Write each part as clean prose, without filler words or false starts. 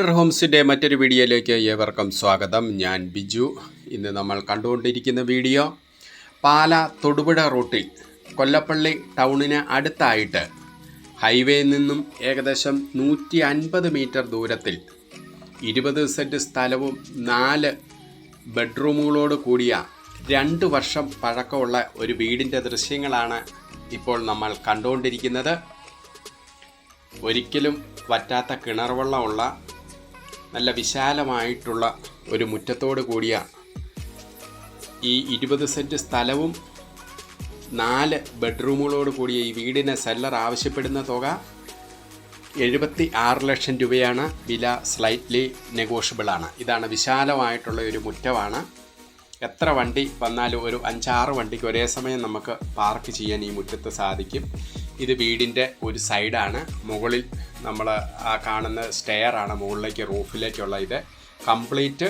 Builder ഹോംസിൻ്റെ മറ്റൊരു വീഡിയോയിലേക്ക് ഏവർക്കും സ്വാഗതം. ഞാൻ ബിജു. ഇന്ന് നമ്മൾ കണ്ടുകൊണ്ടിരിക്കുന്ന വീഡിയോ പാല തൊടുപുഴ റൂട്ടിൽ കൊല്ലപ്പള്ളി ടൗണിന് അടുത്തായിട്ട് ഹൈവേയിൽ നിന്നും ഏകദേശം 150 മീറ്റർ ദൂരത്തിൽ 20 സെൻറ്റ് സ്ഥലവും 4 ബെഡ്റൂമുകളോട് കൂടിയ 2 വർഷം പഴക്കമുള്ള ഒരു വീടിൻ്റെ ദൃശ്യങ്ങളാണ് ഇപ്പോൾ നമ്മൾ കണ്ടുകൊണ്ടിരിക്കുന്നത്. ഒരിക്കലും വറ്റാത്ത കിണർ വെള്ളമുള്ള നല്ല വിശാലമായിട്ടുള്ള ഒരു മുറ്റത്തോട് കൂടിയ ഈ 20 സെൻറ്റ് സ്ഥലവും 4 ബെഡ്റൂമുകളോട് കൂടിയ ഈ വീടിന് സെല്ലർ ആവശ്യപ്പെടുന്ന തുക 76 ലക്ഷം രൂപയാണ്. വില സ്ലൈറ്റ്ലി നെഗോഷ്യബിളാണ്. ഇതാണ് വിശാലമായിട്ടുള്ള ഒരു മുറ്റമാണ്. എത്ര വണ്ടി വന്നാലും ഒരു 5-6 വണ്ടിക്ക് ഒരേ സമയം നമുക്ക് പാർക്ക് ചെയ്യാൻ ഈ മുറ്റത്ത് സാധിക്കും. ഇത് വീടിൻ്റെ ഒരു സൈഡാണ്. മുകളിൽ നമ്മൾ ആ കാണുന്ന സ്റ്റെയറാണ് മുകളിലേക്ക് റൂഫിലേക്കുള്ള. ഇത് കംപ്ലീറ്റ്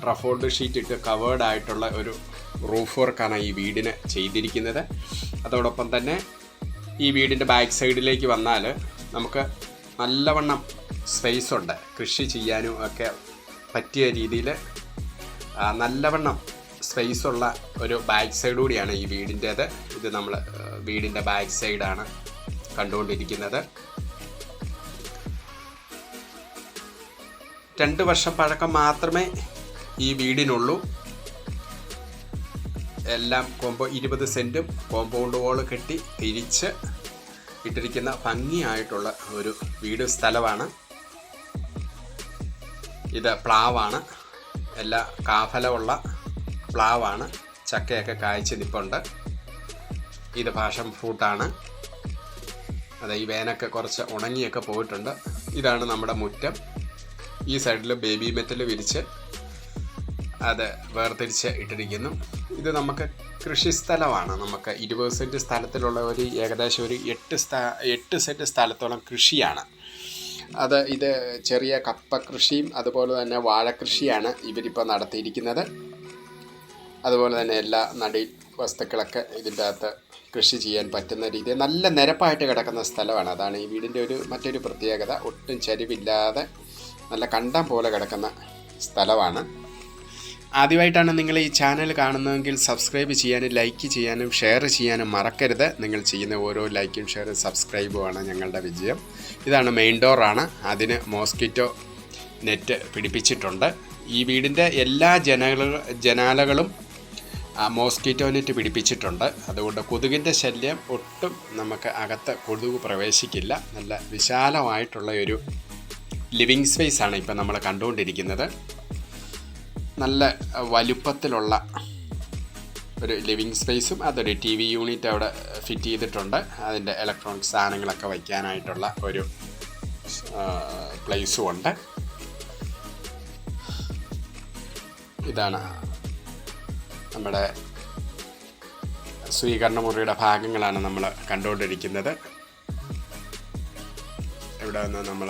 ട്രഫോൾഡ് ഷീറ്റ് ഇട്ട് കവേർഡ് ആയിട്ടുള്ള ഒരു റൂഫ് വർക്കാണ് ഈ വീടിന് ചെയ്തിരിക്കുന്നത്. അതോടൊപ്പം തന്നെ ഈ വീടിൻ്റെ ബാക്ക് സൈഡിലേക്ക് വന്നാൽ നമുക്ക് നല്ലവണ്ണം സ്പേസ് ഉണ്ട്. കൃഷി ചെയ്യാനും ഒക്കെ പറ്റിയ രീതിയിൽ നല്ലവണ്ണം സ്പേസ് ഉള്ള ഒരു ബാക്ക് സൈഡ് കൂടിയാണ് ഈ വീടിൻ്റേത്. ഇത് നമ്മൾ വീടിൻ്റെ ബാക്ക് സൈഡാണ് കണ്ടുകൊണ്ടിരിക്കുന്നത്. 2 വർഷം പഴക്കം മാത്രമേ ഈ വീടിനുള്ളൂ. എല്ലാം 20 സെൻറ്റും കോമ്പൗണ്ട് വാൾ കെട്ടി തിരിച്ച് ഇട്ടിരിക്കുന്ന ഭംഗിയായിട്ടുള്ള ഒരു വീട് സ്ഥലമാണ്. ഇത് പ്ലാവാണ്. എല്ലാ കാഫലമുള്ള പ്ലാവാണ്. ചക്കയൊക്കെ കായ്ച്ച് നിൽപ്പുണ്ട്. ഇത് പാഷൻ ഫ്രൂട്ടാണ്. അത് ഈ വേനൊക്കെ കുറച്ച് ഉണങ്ങിയൊക്കെ പോയിട്ടുണ്ട്. ഇതാണ് നമ്മുടെ മുറ്റം. ഈ സൈഡിൽ ബേബി മെറ്റൽ വിരിച്ച് അത് വേർതിരിച്ച് ഇട്ടിരിക്കുന്നു. ഇത് നമുക്ക് കൃഷി സ്ഥലമാണ്. നമുക്ക് 20 സെൻറ്റ് സ്ഥലത്തിലുള്ള ഒരു ഏകദേശം ഒരു 8 സെൻറ്റ് സ്ഥലത്തോളം കൃഷിയാണ്. ഇത് ചെറിയ കപ്പ കൃഷിയും അതുപോലെ തന്നെ വാഴക്കൃഷിയാണ് ഇവരിപ്പോൾ നടത്തിയിരിക്കുന്നത്. അതുപോലെ തന്നെ എല്ലാ നടീൽ വസ്തുക്കളൊക്കെ ഇതിൻ്റെ അകത്ത് കൃഷി ചെയ്യാൻ പറ്റുന്ന രീതിയിൽ നല്ല നിരപ്പായിട്ട് കിടക്കുന്ന സ്ഥലമാണ്. അതാണ് ഈ വീടിൻ്റെ മറ്റൊരു പ്രത്യേകത. ഒട്ടും ചരിവില്ലാതെ നല്ല കണ്ടം പോലെ കിടക്കുന്ന സ്ഥലമാണ്. ആദ്യമായിട്ടാണ് നിങ്ങൾ ഈ ചാനൽ കാണുന്നതെങ്കിൽ സബ്സ്ക്രൈബ് ചെയ്യാനും ലൈക്ക് ചെയ്യാനും ഷെയർ ചെയ്യാനും മറക്കരുത്. നിങ്ങൾ ചെയ്യുന്ന ഓരോ ലൈക്കും ഷെയറും സബ്സ്ക്രൈബുമാണ് ഞങ്ങളുടെ വിജയം. ഇതാണ് മെയിൻ ഡോറാണ്. അതിന് മോസ്കിറ്റോ നെറ്റ് പിടിപ്പിച്ചിട്ടുണ്ട്. ഈ വീടിൻ്റെ എല്ലാ ജനാലകളും മോസ്കിറ്റോ നെറ്റ് പിടിപ്പിച്ചിട്ടുണ്ട്. അതുകൊണ്ട് കൊതുകിൻ്റെ ശല്യം ഒട്ടും നമുക്ക് അകത്ത് കൊതുക് പ്രവേശിക്കില്ല. നല്ല വിശാലമായിട്ടുള്ള ഒരു ലിവിങ് സ്പേസാണ് ഇപ്പം നമ്മൾ കണ്ടുകൊണ്ടിരിക്കുന്നത്. നല്ല വലുപ്പത്തിലുള്ള ഒരു ലിവിങ് സ്പേസും അതൊരു TV യൂണിറ്റ് അവിടെ ഫിറ്റ് ചെയ്തിട്ടുണ്ട്. അതിൻ്റെ ഇലക്ട്രോണിക് സാധനങ്ങളൊക്കെ വയ്ക്കാനായിട്ടുള്ള ഒരു പ്ലേസും ഉണ്ട്. ഇതാണ് നമ്മുടെ സ്വീകരണ മുറിയുടെ ഭാഗങ്ങളാണ് നമ്മൾ കണ്ടുകൊണ്ടിരിക്കുന്നത്. ഇവിടെ നിന്ന് നമ്മൾ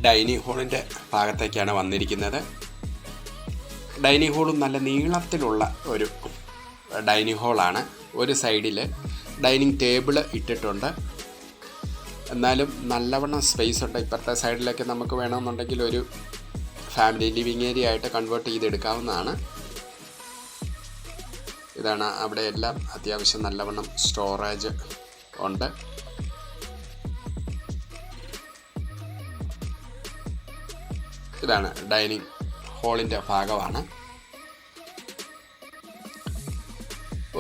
ഡൈനിങ് ഹാളിൻ്റെ ഭാഗത്തേക്കാണ് വന്നിരിക്കുന്നത്. ഡൈനിങ് ഹാളും നല്ല നീളത്തിലുള്ള ഒരു ഡൈനിങ് ഹാളാണ്. ഒരു സൈഡിൽ ഡൈനിങ് ടേബിൾ ഇട്ടിട്ടുണ്ട്. എന്നാലും നല്ലവണ്ണം സ്പേസ് ഉണ്ട്. ഇപ്പുറത്തെ സൈഡിലേക്ക് നമുക്ക് വേണമെന്നുണ്ടെങ്കിൽ ഒരു ഫാമിലി ലിവിങ് ഏരിയ ആയിട്ട് കൺവേർട്ട് ചെയ്തെടുക്കാവുന്നതാണ്. ഇതാണ് അവിടെ എല്ലാം അത്യാവശ്യം നല്ലവണ്ണം സ്റ്റോറേജ് ഉണ്ട്. ഇതാണ് ഡൈനിങ് ഹാളിൻ്റെ ഭാഗമാണ്.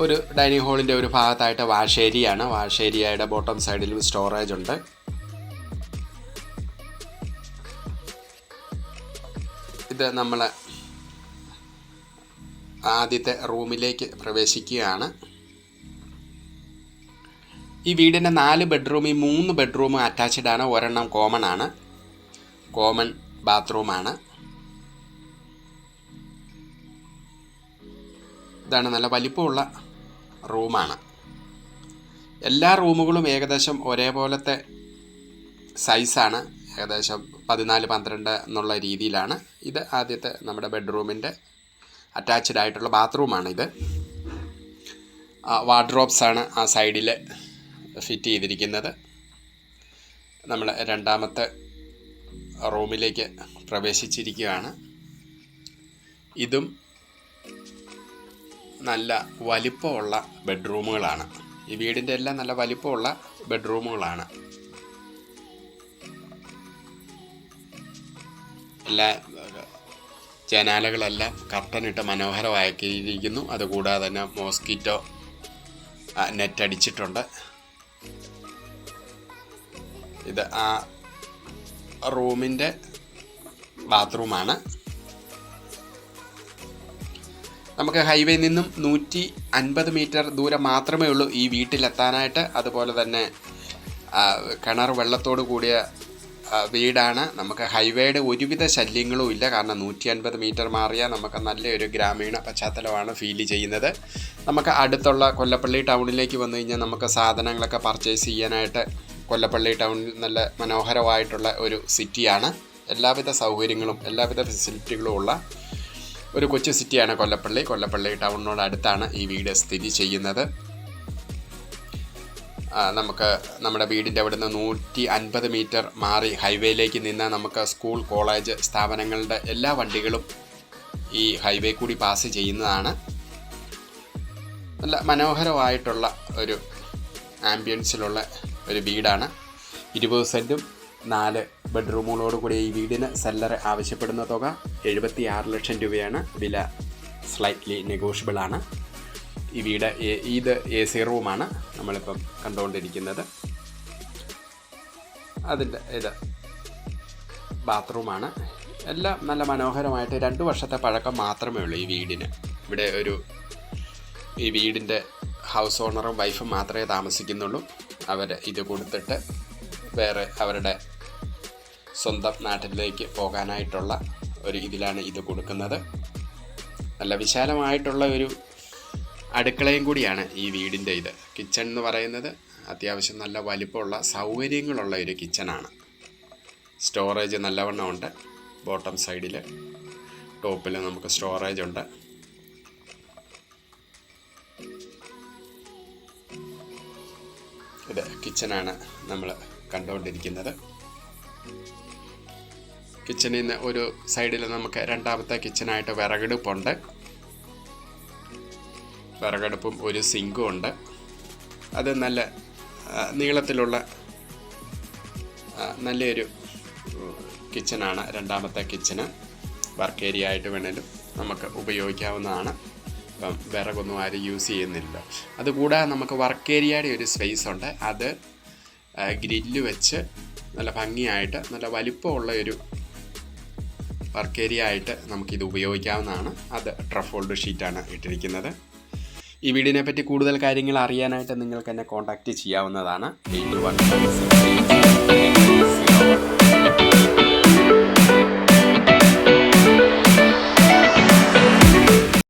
ഒരു ഡൈനിങ് ഹാളിൻ്റെ ഒരു ഭാഗത്തായിട്ട് വാഷ് ഏരിയയാണ്. വാഷ് ഏരിയയുടെ ബോട്ടം സൈഡിലും സ്റ്റോറേജ് ഉണ്ട്. ഇത് നമ്മൾ ആദ്യത്തെ റൂമിലേക്ക് പ്രവേശിക്കുകയാണ്. ഈ വീടിൻ്റെ 4 ബെഡ്റൂമിൽ 3 ബെഡ്റൂം അറ്റാച്ച്ഡ് ആണ്. ഒരെണ്ണം കോമൺ ആണ്. കോമൺ ബാത്റൂമാണ്. ഇതാണ് നല്ല വലിപ്പമുള്ള റൂമാണ്. എല്ലാ റൂമുകളും ഏകദേശം ഒരേപോലത്തെ സൈസാണ്. ഏകദേശം 14-12 എന്നുള്ള രീതിയിലാണ്. ഇത് ആദ്യത്തെ നമ്മുടെ ബെഡ്റൂമിൻ്റെ അറ്റാച്ച്ഡ് ആയിട്ടുള്ള ബാത്റൂമാണിത്. വാർഡ്രോബ്സാണ് ആ സൈഡിൽ ഫിറ്റ് ചെയ്തിരിക്കുന്നത്. നമ്മൾ രണ്ടാമത്തെ റൂമിലേക്ക് പ്രവേശിച്ചിരിക്കുകയാണ്. ഇതും നല്ല വലിപ്പമുള്ള ബെഡ്റൂമുകളാണ്. ഈ വീടിൻ്റെ എല്ലാം നല്ല വലിപ്പമുള്ള ബെഡ്റൂമുകളാണ്. എല്ലാ ജനാലകളെല്ലാം കർട്ടനിട്ട് മനോഹരമാക്കിയിരിക്കുന്നു. അതുകൂടാതെ തന്നെ മോസ്കിറ്റോ നെറ്റ് അടിച്ചിട്ടുണ്ട്. ഇത് ആ റൂമിൻ്റെ ബാത്റൂമാണ്. നമുക്ക് ഹൈവേയിൽ നിന്നും 150 മീറ്റർ ദൂരം മാത്രമേ ഉള്ളൂ ഈ വീട്ടിലെത്താനായിട്ട്. അതുപോലെ തന്നെ കിണർ വെള്ളത്തോട് കൂടിയ വീടാണ്. നമുക്ക് ഹൈവേയുടെ ഒരുവിധ ശല്യങ്ങളും ഇല്ല. കാരണം 150 മീറ്റർ മാറിയാൽ നമുക്ക് നല്ലൊരു ഗ്രാമീണ പശ്ചാത്തലമാണ് ഫീൽ ചെയ്യുന്നത്. നമുക്ക് അടുത്തുള്ള കൊല്ലപ്പള്ളി ടൗണിലേക്ക് വന്നു കഴിഞ്ഞാൽ നമുക്ക് സാധനങ്ങളൊക്കെ പർച്ചേസ് ചെയ്യാനായിട്ട് കൊല്ലപ്പള്ളി ടൗണിൽ നല്ല മനോഹരമായിട്ടുള്ള ഒരു സിറ്റിയാണ്. എല്ലാവിധ സൗകര്യങ്ങളും എല്ലാവിധ ഫെസിലിറ്റികളും ഉള്ള ഒരു കൊച്ചു സിറ്റിയാണ് കൊല്ലപ്പള്ളി. കൊല്ലപ്പള്ളി ടൗണിനോട് അടുത്താണ് ഈ വീട് സ്ഥിതി ചെയ്യുന്നത്. നമുക്ക് നമ്മുടെ വീടിൻ്റെ അവിടെ നിന്ന് 150 മീറ്റർ മാറി ഹൈവേയിലേക്ക് നിന്ന് നമുക്ക് സ്കൂൾ, കോളേജ് സ്ഥാപനങ്ങളുടെ എല്ലാ വണ്ടികളും ഈ ഹൈവേ കൂടി പാസ് ചെയ്യുന്നതാണ്. നല്ല മനോഹരമായിട്ടുള്ള ഒരു ആംബിയൻസിലുള്ള ഒരു വീടാണ്. 20 സെൻറ്റും 4 ബെഡ്റൂമുകളോട് കൂടി ഈ വീടിന് സെല്ലർ ആവശ്യപ്പെടുന്ന തുക 76 ലക്ഷം രൂപയാണ്. വില സ്ലൈറ്റ്ലി നെഗോഷ്യബിൾ ആണ്. ഈ വീട് ഇത് AC റൂമാണ് നമ്മളിപ്പം കണ്ടുകൊണ്ടിരിക്കുന്നത്. അതിൻ്റെ ഇത് ബാത്റൂമാണ്. എല്ലാം നല്ല മനോഹരമായിട്ട് 2 വർഷത്തെ പഴക്കം മാത്രമേ ഉള്ളൂ ഈ വീടിന്. ഇവിടെ ഈ വീടിൻ്റെ ഹൗസ് ഓണറും വൈഫും മാത്രമേ താമസിക്കുന്നുള്ളൂ. അവർ ഇത് കൊടുത്തിട്ട് വേറെ അവരുടെ സ്വന്തം നാട്ടിലേക്ക് പോകാനായിട്ടുള്ള ഒരു ഇതിലാണ് ഇത് കൊടുക്കുന്നത്. നല്ല വിശാലമായിട്ടുള്ള ഒരു അടുക്കളയും കൂടിയാണ് ഈ വീടിൻ്റെ ഇത്. കിച്ചൺ എന്ന് പറയുന്നത് അത്യാവശ്യം നല്ല വലിപ്പമുള്ള സൗകര്യങ്ങളുള്ള ഒരു കിച്ചണാണ്. സ്റ്റോറേജ് നല്ലവണ്ണം ഉണ്ട്. ബോട്ടം സൈഡിൽ ടോപ്പിൽ നമുക്ക് സ്റ്റോറേജ് ഉണ്ട്. ഇത് കിച്ചണാണ് നമ്മൾ കണ്ടുകൊണ്ടിരിക്കുന്നത്. കിച്ചണിൽ നിന്ന് ഒരു സൈഡിൽ നമുക്ക് രണ്ടാമത്തെ കിച്ചണായിട്ട് വിറകടുപ്പുണ്ട്. വിറകടുപ്പും ഒരു സിങ്കും ഉണ്ട്. അത് നല്ല നീളത്തിലുള്ള നല്ലൊരു കിച്ചണാണ്. രണ്ടാമത്തെ കിച്ചണ് വർക്ക് ഏരിയ ആയിട്ട് വേണേലും നമുക്ക് ഉപയോഗിക്കാവുന്നതാണ്. ഇപ്പം വിറകൊന്നും ആരും യൂസ് ചെയ്യുന്നില്ല. അതുകൂടാതെ നമുക്ക് വർക്ക് ഏരിയയുടെ ഒരു സ്പേസ് ഉണ്ട്. അത് ഗ്രില്ല് വെച്ച് നല്ല ഭംഗിയായിട്ട് നല്ല വലിപ്പമുള്ള ഒരു വർക്ക് ഏരിയ ആയിട്ട് നമുക്കിത് ഉപയോഗിക്കാവുന്നതാണ്. അത് ട്രഫോൾഡ് ഷീറ്റാണ് ഇട്ടിരിക്കുന്നത്. ഈ വീടിനെ പറ്റി കൂടുതൽ കാര്യങ്ങൾ അറിയാനായിട്ട് നിങ്ങൾക്ക് എന്നെ കോൺടാക്റ്റ് ചെയ്യാവുന്നതാണ്. 81